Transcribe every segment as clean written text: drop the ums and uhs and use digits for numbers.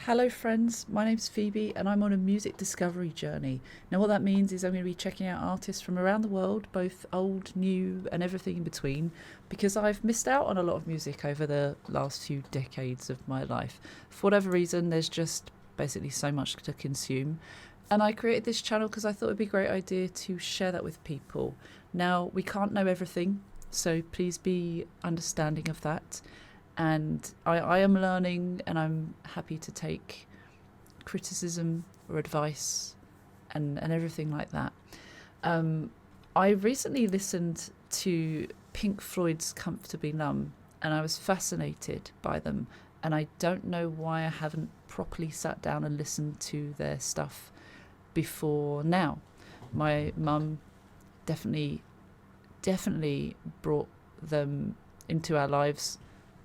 Hello friends, my name's Phoebe and I'm on a music discovery journey. Now what that means is I'm going to be checking out artists from around the world, both old, new and everything in between, because I've missed out on a lot of music over the last few decades of my life. For whatever reason, there's just basically so much to consume. And I created this channel because I thought it'd be a great idea to share that with people. Now, we can't know everything, so please be understanding of that. And I am learning, and I'm happy to take criticism or advice and everything like that. I recently listened to Pink Floyd's Comfortably Numb, and I was fascinated by them. And I don't know why I haven't properly sat down and listened to their stuff before now. My mum definitely brought them into our lives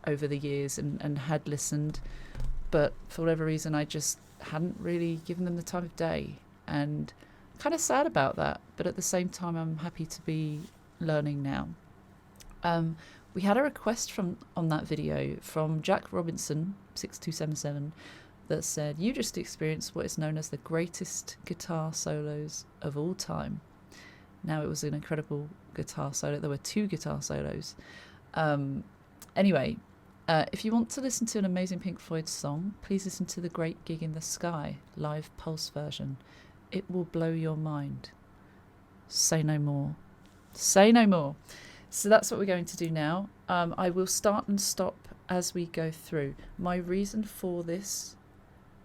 over the years and had listened, but for whatever reason I just hadn't really given them the time of day, and kind of sad about that, but at the same time I'm happy to be learning now. We had a request on that video from Jack Robinson 6277 that said, "You just experienced what is known as the greatest guitar solos of all time." Now, it was an incredible guitar solo. There were 2 guitar solos. Anyway, if you want to listen to an amazing Pink Floyd song, please listen to the Great Gig in the Sky live pulse version. It will blow your mind. Say no more. Say no more. So that's what we're going to do now. I will start and stop as we go through. My reason for this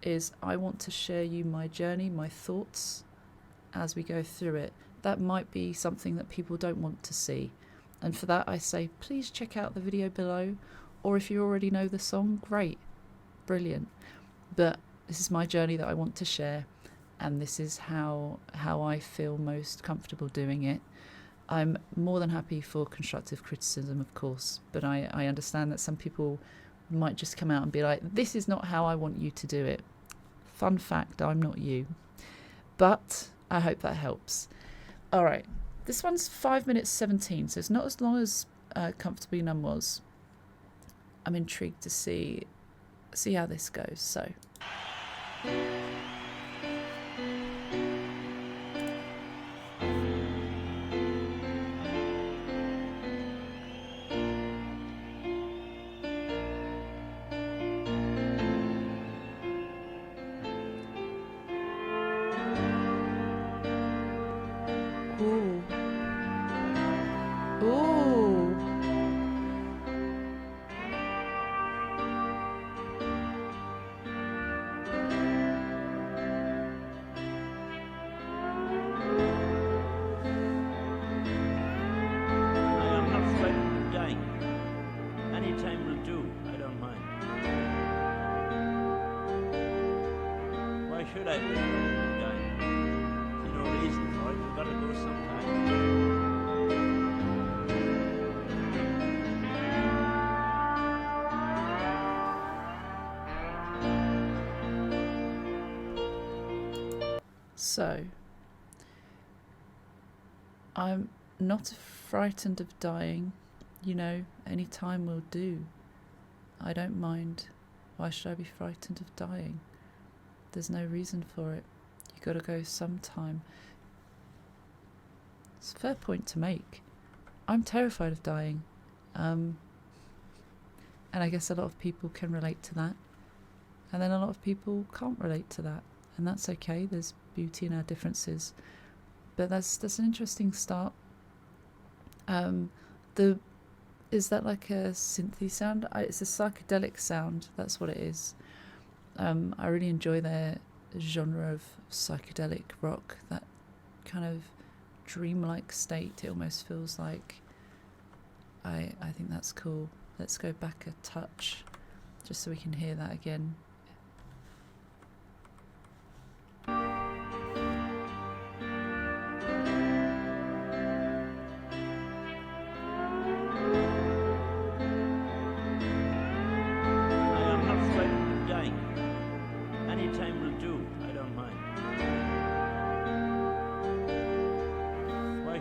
is I want to share you my journey, my thoughts as we go through it. That might be something that people don't want to see. And for that I say, please check out the video below, or if you already know the song, great, brilliant. But this is my journey that I want to share, and this is how I feel most comfortable doing it. I'm more than happy for constructive criticism, of course, but I understand that some people might just come out and be like, this is not how I want you to do it. Fun fact, I'm not you. But I hope that helps. All right, this one's 5 minutes 17, so it's not as long as Comfortably Numb was. I'm intrigued to see how this goes. So. Ooh. Ooh. Should I be dying? There's no reason for it. You've got to go sometime. So, I'm not frightened of dying. You know, any time will do. I don't mind. Why should I be frightened of dying? There's no reason for it. You gotta go sometime. It's a fair point to make. I'm terrified of dying. And I guess a lot of people can relate to that. And then a lot of people can't relate to that. And that's okay. There's beauty in our differences. But that's an interesting start. Is that like a synthy sound? It's a psychedelic sound. That's what it is. I really enjoy their genre of psychedelic rock, that kind of dreamlike state. It almost feels like. I think that's cool. Let's go back a touch, just so we can hear that again.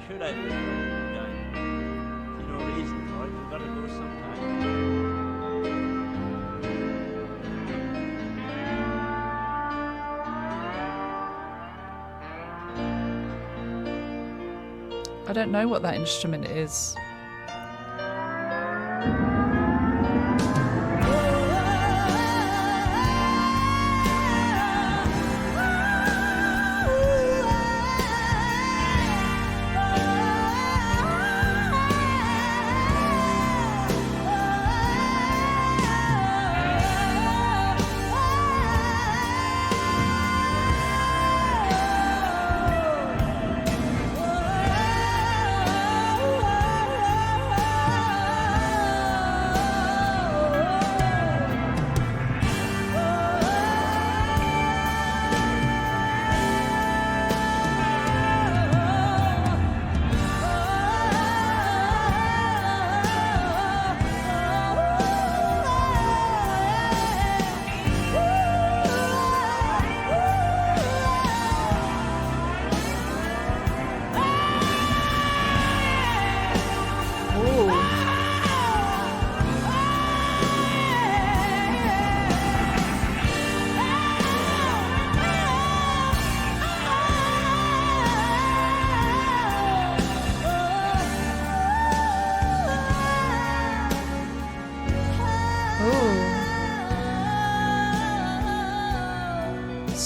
Should I be dying? There's no reason for it. You've got to go sometime. I don't know what that instrument is.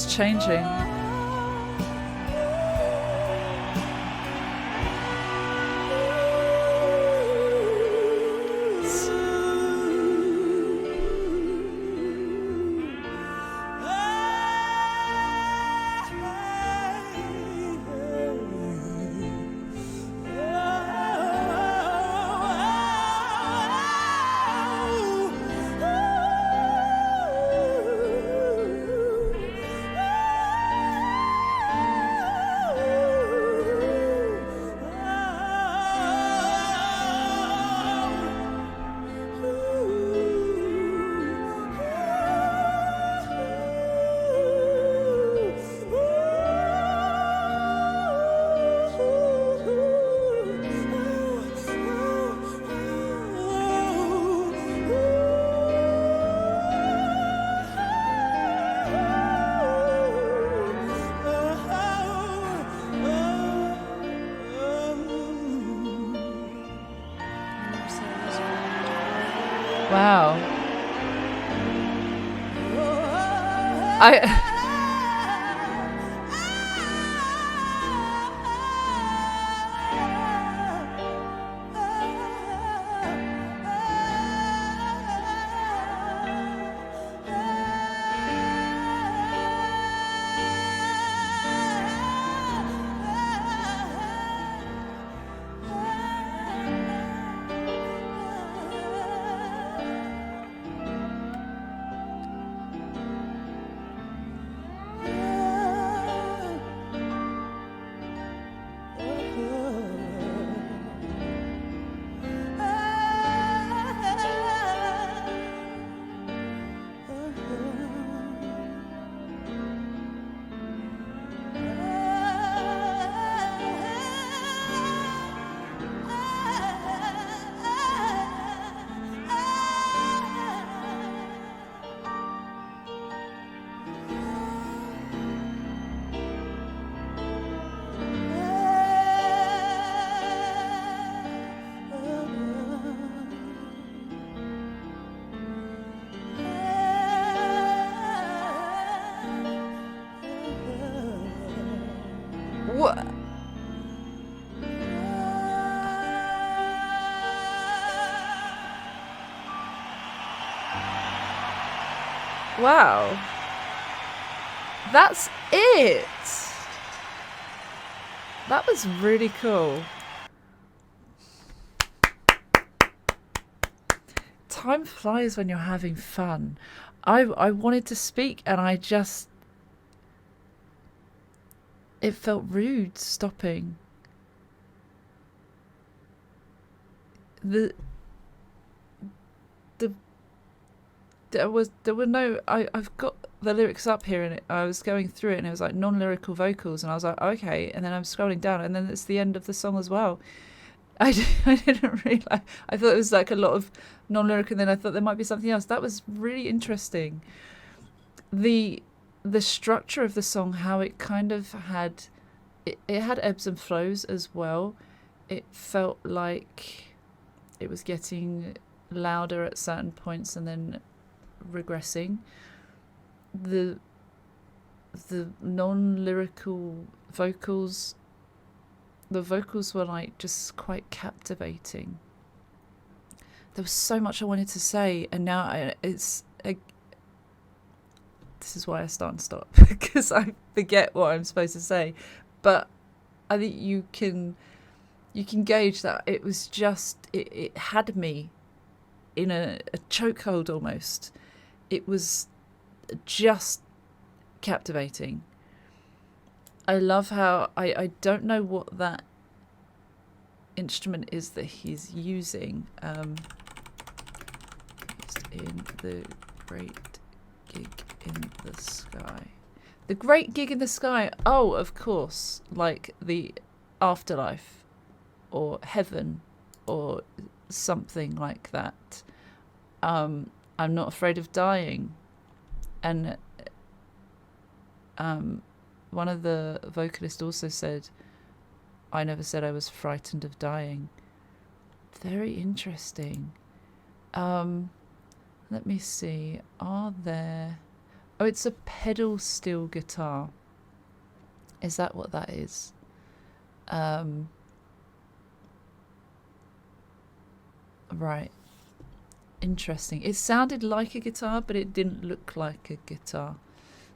Changing. Wow. What? Wow. That's it. That was really cool. Time flies when you're having fun. I wanted to speak and it felt rude stopping. I've got the lyrics up here and I was going through it and it was like non-lyrical vocals and I was like, okay, and then I'm scrolling down and then it's the end of the song as well. I didn't realise. I thought it was like a lot of non-lyrical and then I thought there might be something else. That was really interesting. The structure of the song, how it kind of had it had ebbs and flows as well, it felt like it was getting louder at certain points and then regressing. The non-lyrical vocals, the vocals were like just quite captivating. There was so much I wanted to say, and now this is why I start and stop, because I forget what I'm supposed to say. But I think you can gauge that it was just, it had me in a chokehold almost. It was just captivating. I love how, I don't know what that instrument is that he's using. Used in the Great Gig in the Sky. The Great Gig in the Sky. Oh, of course, like the afterlife or heaven or something like that. I'm not afraid of dying. And one of the vocalists also said, I never said I was frightened of dying. Very interesting. Let me see. Are there... Oh, it's a pedal steel guitar. Is that what that is? Right. Interesting. It sounded like a guitar, but it didn't look like a guitar.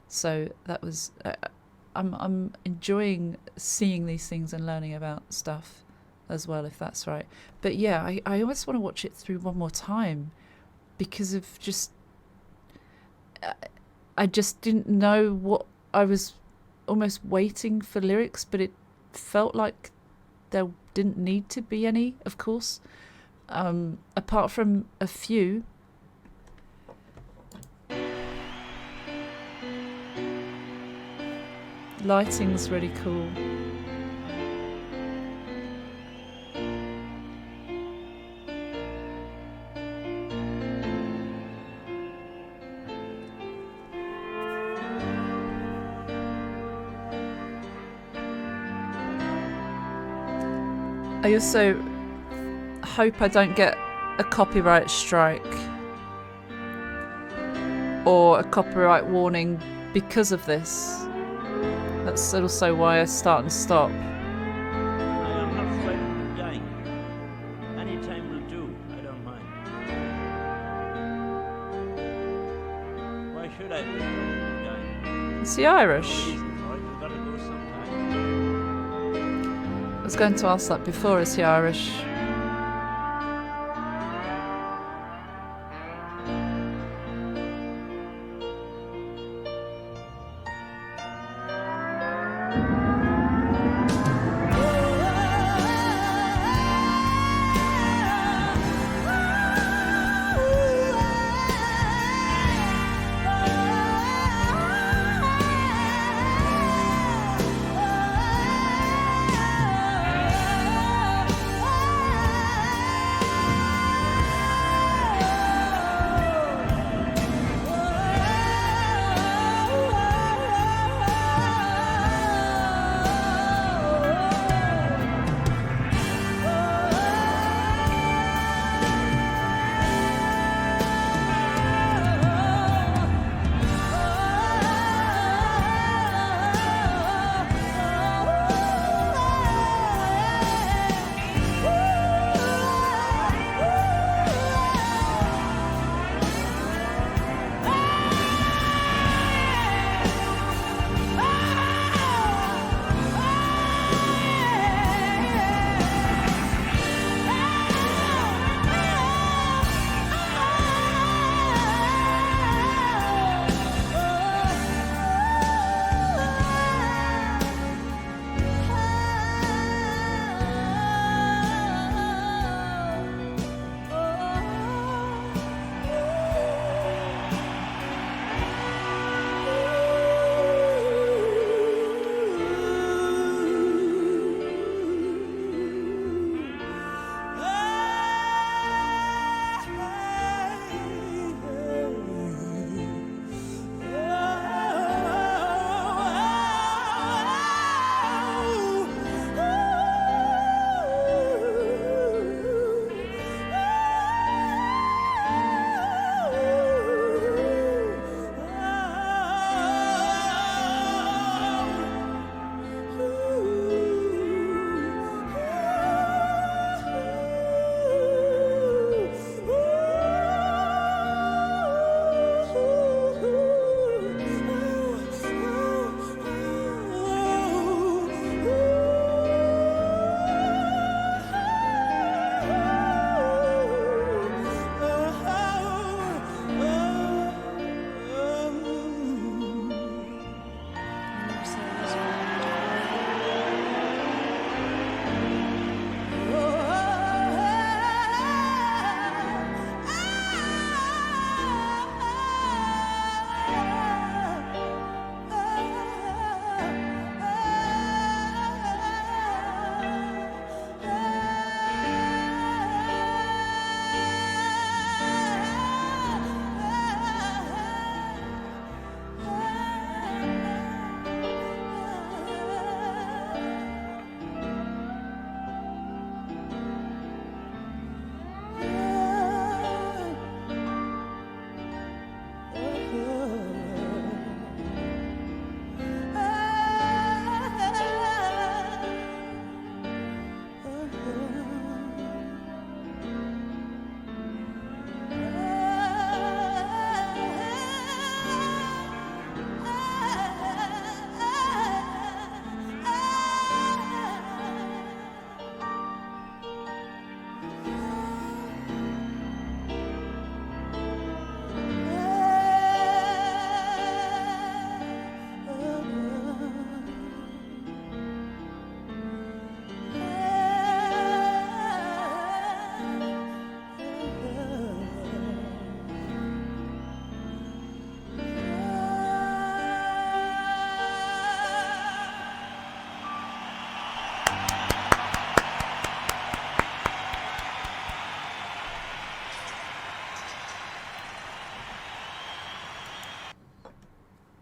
So that was... I'm enjoying seeing these things and learning about stuff as well, if that's right. But yeah, I always want to watch it through one more time because of just... I just didn't know what... I was almost waiting for lyrics, but it felt like there didn't need to be any, of course. Apart from a few. Lighting's really cool. I also hope I don't get a copyright strike or a copyright warning because of this. That's also why I start and stop. I am not frightened of dying. Any time will do. I don't mind. Why should I be frightened of dying? Is he Irish? Reason for it. We've got to go sometime. I was going to ask that before. Is he Irish?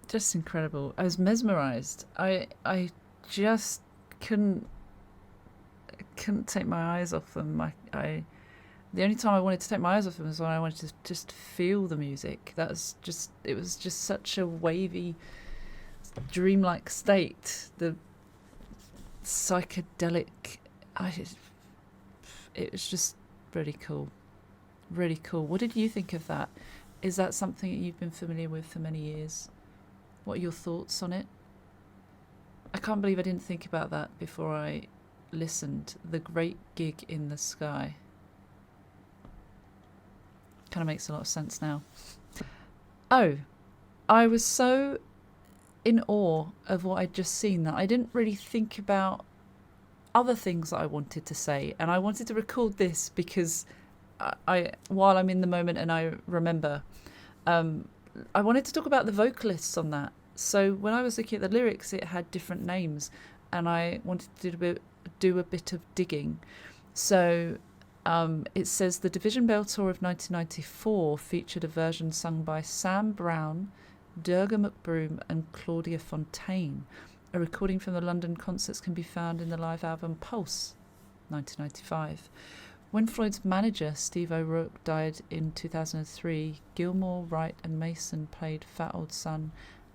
Just incredible. I was mesmerized. I just couldn't take my eyes off them. I the only time I wanted to take my eyes off them was when I wanted to just feel the music. It was just such a wavy, dreamlike state. The psychedelic, it was just really cool. Really cool. What did you think of that? Is that something that you've been familiar with for many years? What are your thoughts on it? I can't believe I didn't think about that before I listened. The Great Gig in the Sky. Kind of makes a lot of sense now. Oh, I was so in awe of what I'd just seen that I didn't really think about other things that I wanted to say. And I wanted to record this because while I'm in the moment and I remember, I wanted to talk about the vocalists on that. So when I was looking at the lyrics, it had different names, and I wanted to do a bit of digging. So it says the Division Bell Tour of 1994 featured a version sung by Sam Brown, Durga McBroom and Claudia Fontaine. A recording from the London concerts can be found in the live album Pulse, 1995. When Floyd's manager, Steve O'Rourke, died in 2003, Gilmour, Wright and Mason played Fat Old Son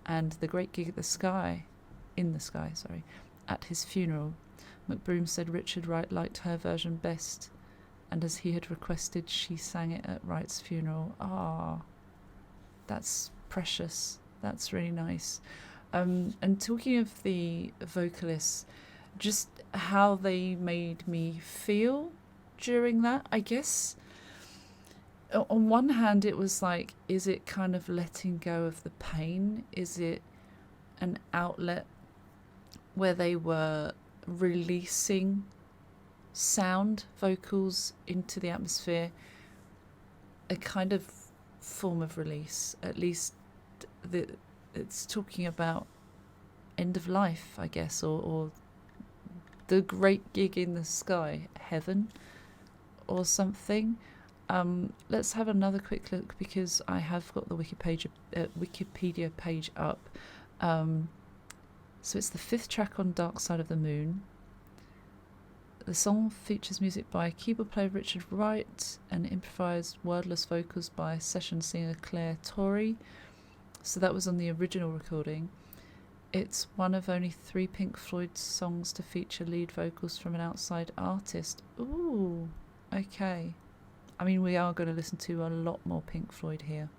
and The Great Gig in the Sky, at his funeral. McBroom said Richard Wright liked her version best, and as he had requested, she sang it at Wright's funeral. That's precious. That's really nice. And talking of the vocalists, just how they made me feel during that, I guess. On one hand, it was like, is it kind of letting go of the pain? Is it an outlet where they were releasing sound, vocals into the atmosphere? A kind of form of release, at least it's talking about end of life, I guess, or the great gig in the sky, heaven or something. Let's have another quick look, because I have got the Wikipedia page up. So it's the 5th track on Dark Side of the Moon. The song features music by keyboard player Richard Wright and improvised wordless vocals by session singer Claire Torrey. So that was on the original recording. It's one of only 3 Pink Floyd songs to feature lead vocals from an outside artist. Ooh, okay. I mean, we are going to listen to a lot more Pink Floyd here.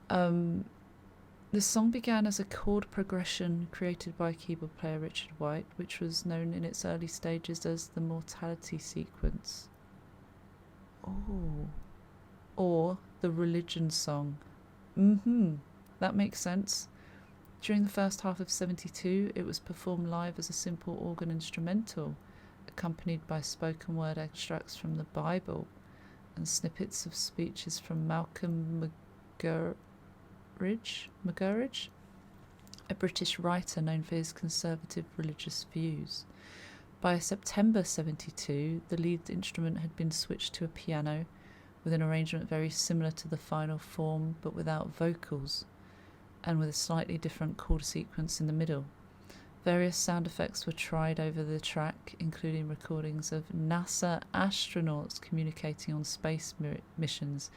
The song began as a chord progression created by keyboard player Richard Wright, which was known in its early stages as the Mortality Sequence. Oh. Or the Religion Song. That makes sense. During the first half of 1972, it was performed live as a simple organ instrumental, accompanied by spoken word extracts from the Bible and snippets of speeches from Malcolm McGurridge, a British writer known for his conservative religious views. By September 1972, the lead instrument had been switched to a piano, with an arrangement very similar to the final form but without vocals, and with a slightly different chord sequence in the middle. Various sound effects were tried over the track, including recordings of NASA astronauts communicating on space missions,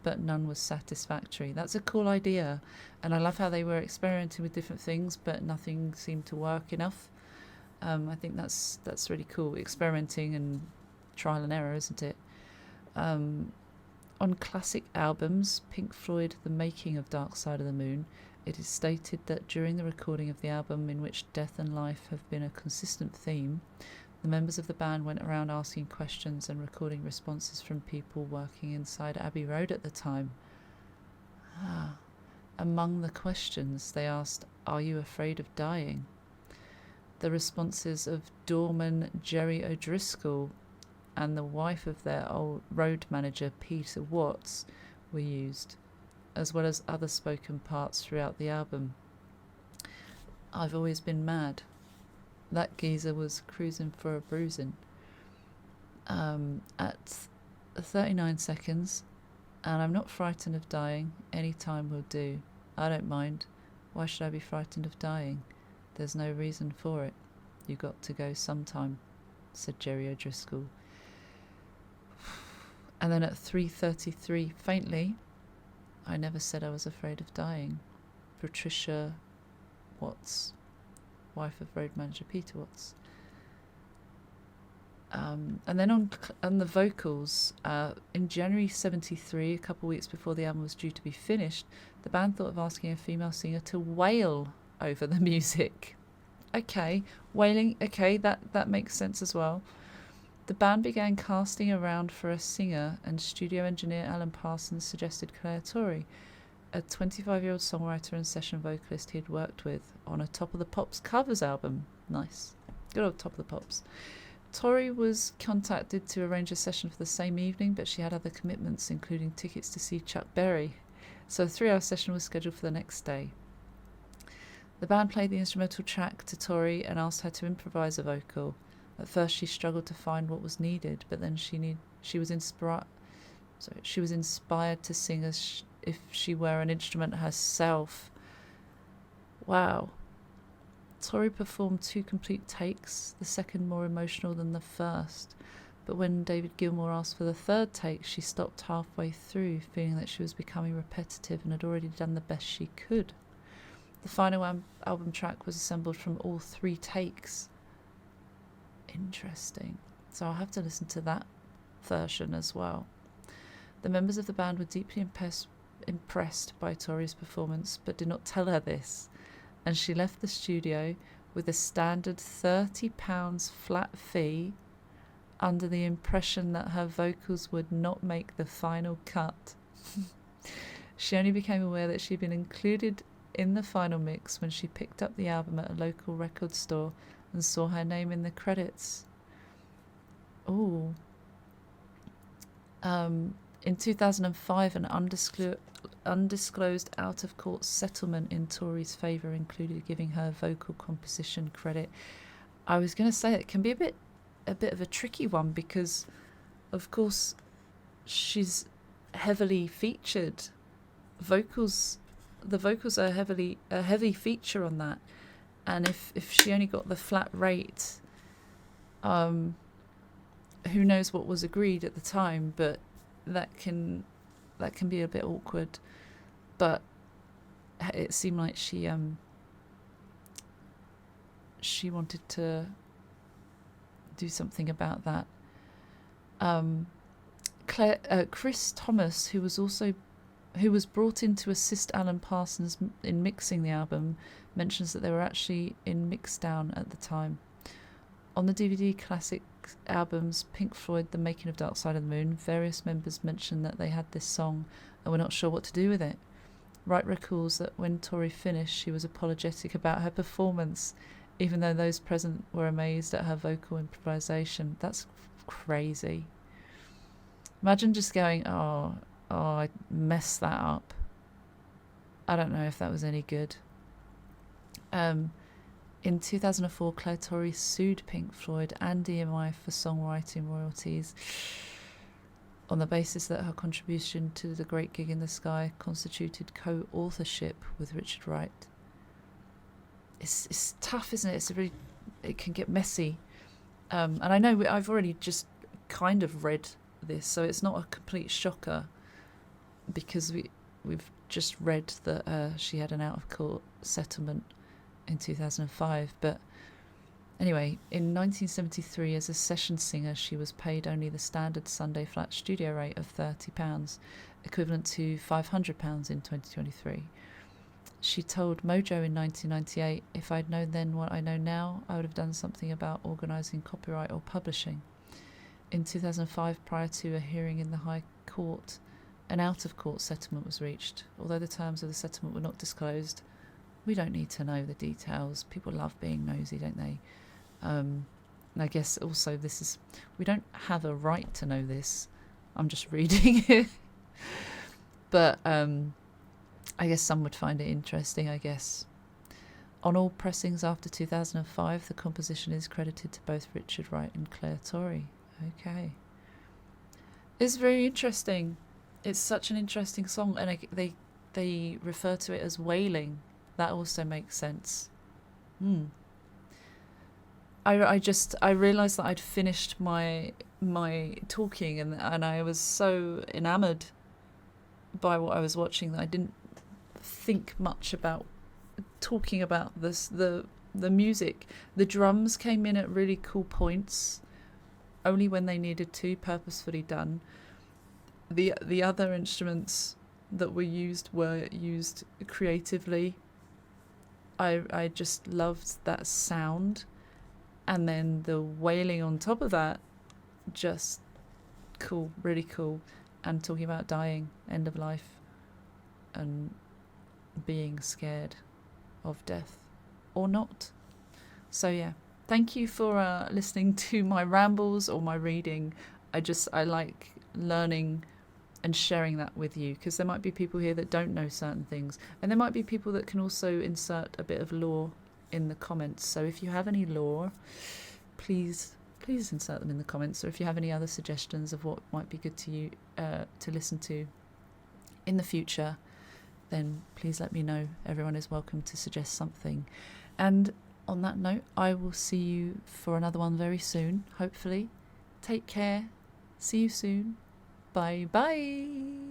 but none was satisfactory. That's a cool idea, and I love how they were experimenting with different things, but nothing seemed to work enough. I think that's really cool, experimenting and trial and error, isn't it? On classic albums, Pink Floyd, The Making of Dark Side of the Moon, it is stated that during the recording of the album, in which death and life have been a consistent theme, the members of the band went around asking questions and recording responses from people working inside Abbey Road at the time. Among the questions, they asked, "Are you afraid of dying?" The responses of doorman Jerry O'Driscoll and the wife of their old road manager Peter Watts were used, as well as other spoken parts throughout the album. "I've always been mad. That geezer was cruising for a bruising." At 39 seconds, "And I'm not frightened of dying. Any time will do. I don't mind. Why should I be frightened of dying? There's no reason for it. You got to go sometime, said Jerry O'Driscoll. And then at 3:33, faintly, I never said I was afraid of dying. Patricia Watts, wife of road manager Peter Watts. And then on the vocals, in January 73, a couple of weeks before the album was due to be finished, the band thought of asking a female singer to wail over the music. Okay, wailing, okay, that makes sense as well. The band began casting around for a singer, and studio engineer Alan Parsons suggested Claire Torrey, a 25-year-old songwriter and session vocalist he had worked with on a Top of the Pops covers album. Nice. Good old Top of the Pops. Torrey was contacted to arrange a session for the same evening, but she had other commitments, including tickets to see Chuck Berry. So a 3-hour session was scheduled for the next day. The band played the instrumental track to Torrey and asked her to improvise a vocal. At first she struggled to find what was needed, but then she was inspired to sing as if she were an instrument herself. Wow. Torrey performed 2 complete takes, the second more emotional than the first. But when David Gilmour asked for the 3rd take, she stopped halfway through, feeling that she was becoming repetitive and had already done the best she could. The final album track was assembled from all 3 takes. Interesting. So I'll have to listen to that version as well. The members of the band were deeply impressed by Torrey's performance, but did not tell her this, and she left the studio with a standard £30 flat fee, under the impression that her vocals would not make the final cut. She only became aware that she'd been included in the final mix when she picked up the album at a local record store and saw her name in the credits. Ooh. In 2005, an undisclosed out-of-court settlement in Torrey's favour included giving her vocal composition credit. I was going to say it can be a bit of a tricky one because, of course, she's heavily featured. The vocals are a heavy feature on that, and if she only got the flat rate, who knows what was agreed at the time, but that can be a bit awkward. But it seemed like she wanted to do something about that. Chris Thomas, who was brought in to assist Alan Parsons in mixing the album, mentions that they were actually in Mixdown at the time. On the DVD classic albums Pink Floyd, The Making of Dark Side of the Moon, various members mentioned that they had this song and were not sure what to do with it. Wright recalls that when Torrey finished, she was apologetic about her performance, even though those present were amazed at her vocal improvisation. That's crazy. Imagine just going, oh, I messed that up. I don't know if that was any good. In 2004, Claire Torrey sued Pink Floyd and EMI for songwriting royalties on the basis that her contribution to The Great Gig in the Sky constituted co-authorship with Richard Wright. It's tough, isn't it? It can get messy. And I know I've already just kind of read this, so it's not a complete shocker because we've just read that she had an out-of-court settlement in 2005. But anyway, in 1973, as a session singer, she was paid only the standard Sunday flat studio rate of £30, equivalent to £500 in 2023. She told Mojo in 1998, "If I'd known then what I know now, I would have done something about organising copyright or publishing." In 2005, prior to a hearing in the High Court, an out-of-court settlement was reached. Although the terms of the settlement were not disclosed, we don't need to know the details. People love being nosy, don't they? And I guess also we don't have a right to know this. I'm just reading it. But I guess some would find it interesting, I guess. On all pressings after 2005, the composition is credited to both Richard Wright and Claire Torrey. Okay. It's very interesting. It's such an interesting song, and they refer to it as wailing, that also makes sense. I realized that I'd finished my talking, and I was so enamored by what I was watching that I didn't think much about talking about the music. The drums came in at really cool points, only when they needed to, purposefully done. The other instruments that were used creatively. I just loved that sound, and then the wailing on top of that, just cool, really cool. And talking about dying, end of life, and being scared of death or not. So yeah, thank you for listening to my rambles or my reading. I like learning and sharing that with you, because there might be people here that don't know certain things, and there might be people that can also insert a bit of lore in the comments. So if you have any lore, please insert them in the comments, or if you have any other suggestions of what might be good to you to listen to in the future, then please let me know. Everyone is welcome to suggest something. And on that note, I will see you for another one very soon, hopefully. Take care. See you soon. Bye bye.